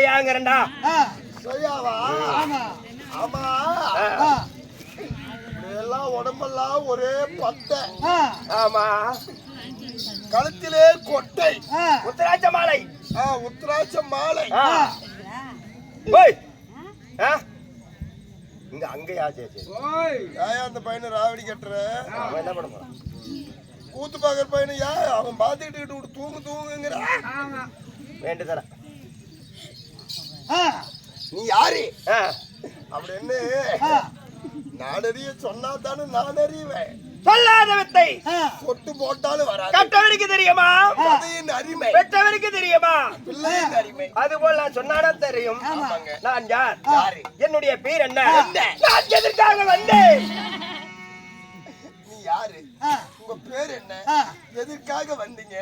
சுசையாங்கிறண்டா. சுசையாவா? ஆமா. எல்லாம் உடம்பெல்லாம் ஒரே பட்டை. ஆமா. கழுத்திலே கொட்டை. உத்தராட்ச மாலை. உத்தராட்ச மாலை. இங்க அங்கயா சேச்சி அந்த பையனை ராவடி கட்டுற அவன் என்ன பண்ண போறான்? கூத்து பாக்குற பையனை அவன் பாத்துக்கிட்டு தூங்குங்கிற வேண்டுதல. நீ யாரு அப்படின்னு நாடறிய சொன்னா தானே நான் அறிவேன். சொல்லாத வித்தை சொட்டு போட்டாலும் வராது. கட்டவருக்கு தெரியுமா கதையின் அருமை, பெற்றவருக்கு தெரியுமா பிள்ளையின் அருமை. அதுபோல் நான் சொன்னாலும் தெரியும். நான் யார்? என்னுடைய பேர் என்ன? நான் எதற்காக வந்தேன்? நீ யாரு? உங்க பேர் என்ன? எதற்காக வந்தீங்க?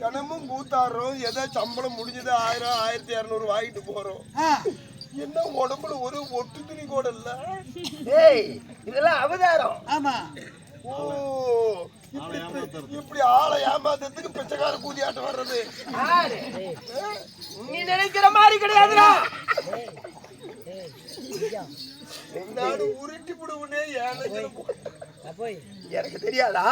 தினமும் கூத்தாடுறோம், ஏதோ சம்பளம் முடிஞ்சது 1000 1200 வாங்கிட்டு போறோம். என்ன உடம்புல ஒரு ஒட்டு துணி கூட இல்ல. ஏய், இதெல்லாம் அவதாரம். ஆமா. ஓ, இப்படி ஆளை ஏமாத்துறதுக்கு பிச்சைக்கார கூதியாட்டம் வர்றது நீ நினைக்கிற மாதிரி கிடையாதுடா. நாடு உருட்டி விடுவனே எனக்கு தெரியாதா?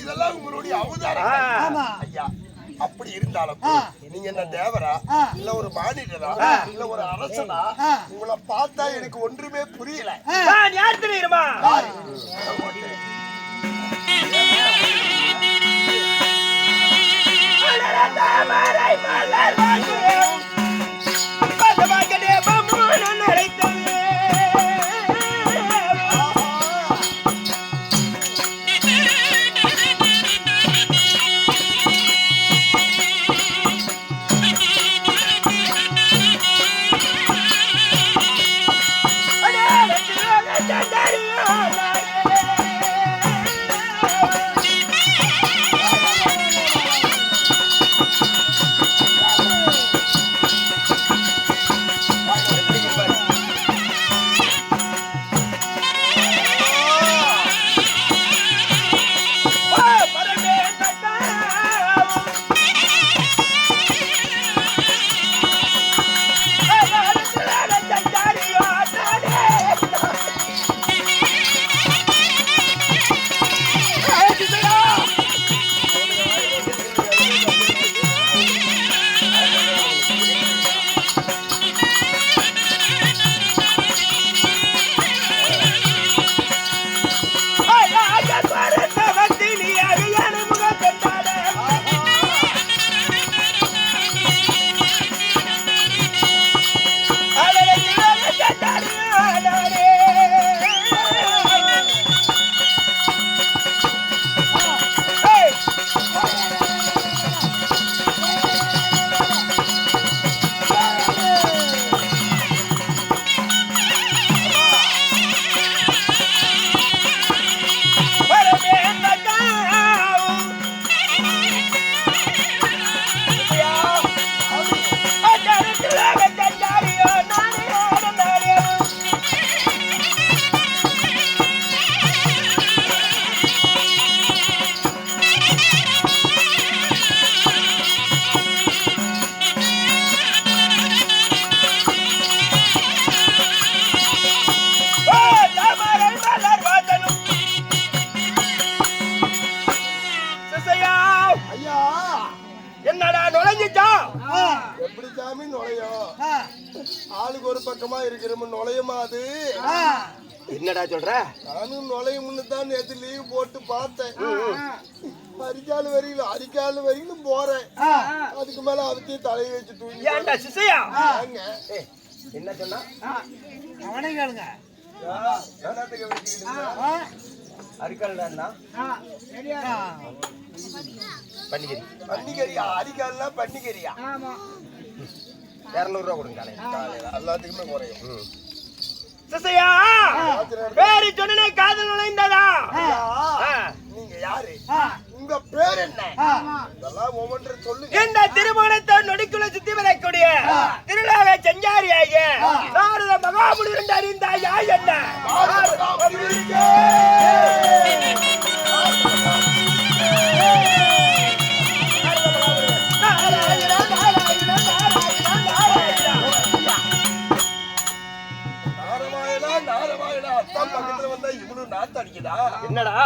இதெல்லாம் உங்களுடைய அவதாரம். ஐயா, அப்படி இருந்தாலும் நீங்க என்ன தேவரா இல்ல ஒரு மாநிலரா இல்ல ஒரு அரசனா? உங்களை பார்த்தா எனக்கு ஒன்றுமே புரியல. நான் யார் தெரியுமா? எப்படி சாமி நுழையும்? ஆளுக்கு ஒரு பக்கமா இருக்கிறோம், நுழையுமா அது? என்னடா சொல்ற? நானும் நுழையும்னு தான் நேற்று லீவ் போட்டு பார்த்தேன். அரிக்கால் வரையிலும் போறேன். அதுக்கு மேல அவத்தையும் தலையை வச்சு தூங்கி. ஏன்டா சிசையா? என்ன சொன்னா? அவனே கேளுங்க. என்னத்துக்கு வச்சுக்கிட்டு அரிக்கால்டா? பன்னிக்கறியா? அரிக்கால்னா பன்னிக்கறியா? 200 ரூபா கொடுங்க. எல்லாத்துக்குமே குறையும். சிசையா, பேரு சொன்னே காதல் நுழைந்ததா? நீங்க யாரு? உங்க பேர் என்ன? இதெல்லாம் ஒவ்வொன்றும் சொல்லு. இந்த திருமணத்தை நொடிக்குள்ள சுத்தி வரக்கூடிய திருநாவை செஞ்சாரியாகிய நாரத மகாமுனிவர் அறிந்தாயா என்ன? என்னடா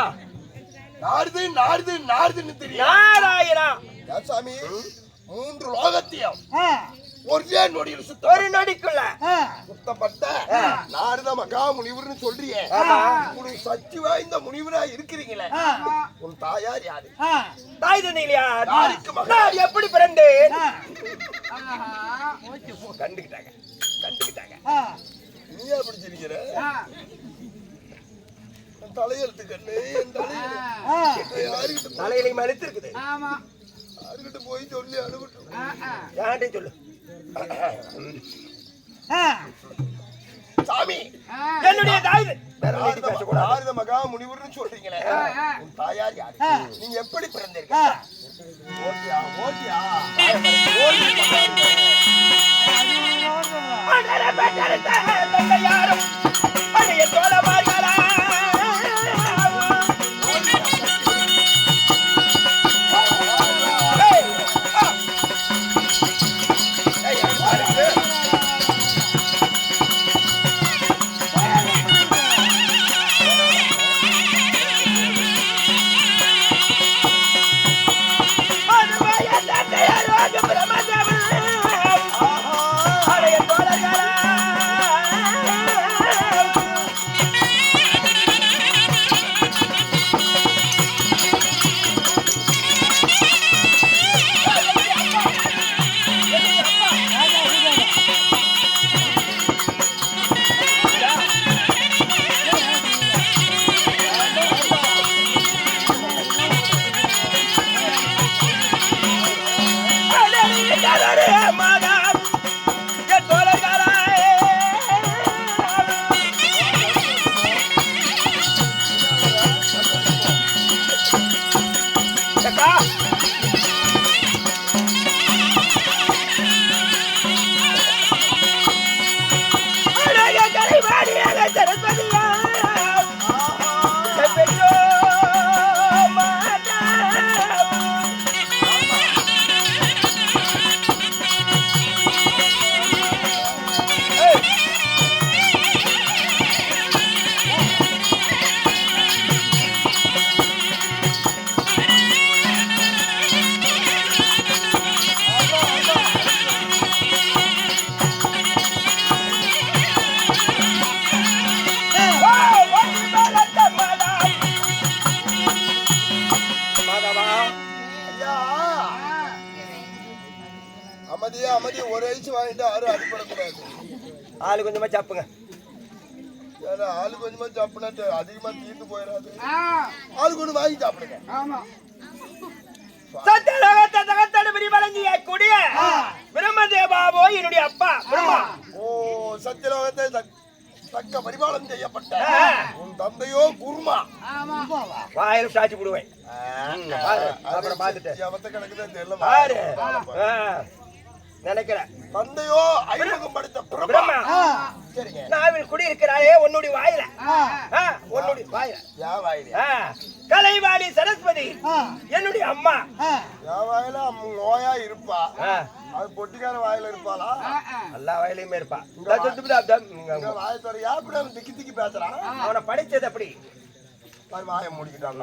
நாடுது நாடுது நாடுதுன்னு தெரியும். நாராயணா சாமி 3 லோகத்தையும் ஒரே நொடியில் சுத்த ஒரு நொடிக்குள்ள சுத்தப்பட்ட நாரத மகா முனிவர்னு சொல்றியே. உங்களுக்கு சக்தி வாய்ந்த முனிவரா இருக்கிறீங்களே, உன் தாயார் யாரு? தாய் தந்தையிலையா? யாருக்கு மகன்? நான் எப்படி பிறந்தேன்? கண்டுக்கிட்டாங்க கண்டுக்கிட்டாங்க. நீயா பிடிச்சிருக்கிற தலையெழுத்து கண்ணு, என் தலையில யாருக்கிட்ட தலையிலை மறுத்து இருக்குது. யாருக்கிட்ட போய் சொல்லி அனுப்பிட்டு யார்கிட்ட சொல்லு. சாமி என்னுடைய தாய் நாரத மகா முனிவர்னு சொல்றீங்களே, உன் தாயார் யாரு? நீங்க எப்படி பிறந்தீங்க? ஓட்டியா ஓட்டியா யாரும் பழைய தோழமார்களா அமைதியா ஒரு ஐஸ் வாங்கிட்டு யாரும் அடிப்படக்கூடாது. ஆளு கொஞ்சமா சாப்புங்க. ஆளு கொஞ்சமா சாப்பினா அதிகமா தீர்ந்து போயிடாது. ஆளு கொஞ்சம் வாங்கி சாப்பிடுங்க. பிரம்மதேவாவோ என்னுடைய அப்பா பிரம்மா. ஓ சத்தியலோகத்தை தக்க பரிபாலம் செய்யப்பட்ட உன் தந்தையோ குருமா. வாயில சாட்சி போடுவேன். அப்புறம் பாத்துட்டு கணக்குதான் தெரியல நினைக்கிறேன். தந்தையோ ஐமுகம் படுத்த பிரம்மா. சரிங்க. நாவில் குடியிருக்கிறாரே உன்னுடைய வாயில, உன்னுடைய வாயில யா வாயில கலைவாணி சரஸ்வதி என்னுடைய அம்மா. யா வாயில நோயா இருப்பா, அது பொட்டிக்கார வாயில இருப்பாளா? எல்லா வாயிலையுமே இருப்பா. வாயத்தோட யாப்பட திக்கி திக்கி பேசுறான். அவனை படிச்சது அப்படி வாயை முடிக்கிட்டான்.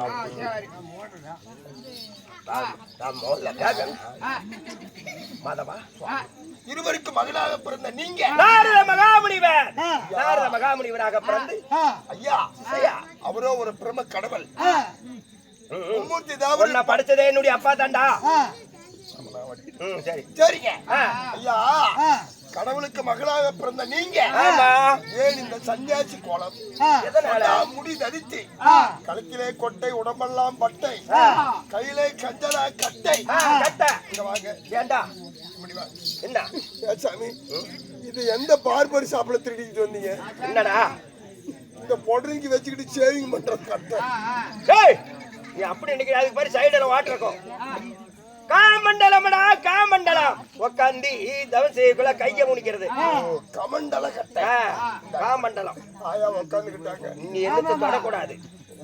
இருவருக்கு மகனாக பிறந்த நீங்க நாரத மகாமுனிவர். நாரத மகாமுனிவராக பிறந்து ஐயா அவரோ ஒரு பிரம கடவுள். மும்மூர்த்தி தேவர் படிச்சதே என்னுடைய அப்பா தாண்டா. சரி சரிங்க ஐயா. கடவுளுக்கு மகளாக பிறந்த நீங்க ஏன் இந்த சன்னியாசி கோலம்? முடி தரித்து கழுத்திலே கொட்டை, உடம்பெல்லாம் பட்டை, கையிலே கஞ்சலா கட்டை. வாங்க ஏண்டா என்ன சாமி, இது எந்த பார்பர் ஷாப்ல திருடிட்டு வந்தீங்க? என்னடா இந்த பொடரிங்கி வச்சுக்கிட்டு சேவிங் பண்றது கட்டை? நீ அப்படி நினைக்கிற, அதுக்கு மாதிரி சைடுல வாட்டர் இருக்கும். காமண்டலமடா காமண்டலம் உக்காந்தி தவசேக்குள்ள கைய முடிக்கிறது. கமண்டல கட்டை காமண்டலம். ஆயா உக்காந்துக்கிட்டாங்க. நீ என்னத்தை தொடக்கூடாது.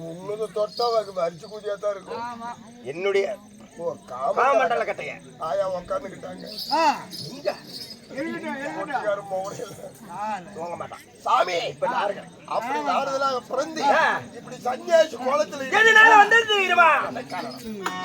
உன்னது தொட்டா அரிச்சு கூதியா தான் இருக்கும். என்னுடைய காமண்டல கட்டைய ஆயா உக்காந்துக்கிட்டாங்க. ஒட்டிக்கார மோகன் தூங்க மாட்டான் சாமி இப்ப நாருங்க அப்படி நாடுதலாக பிறந்து இப்படி சன்னியாசி கோலத்துல எதனால வந்தது தெரியுமா காரணம்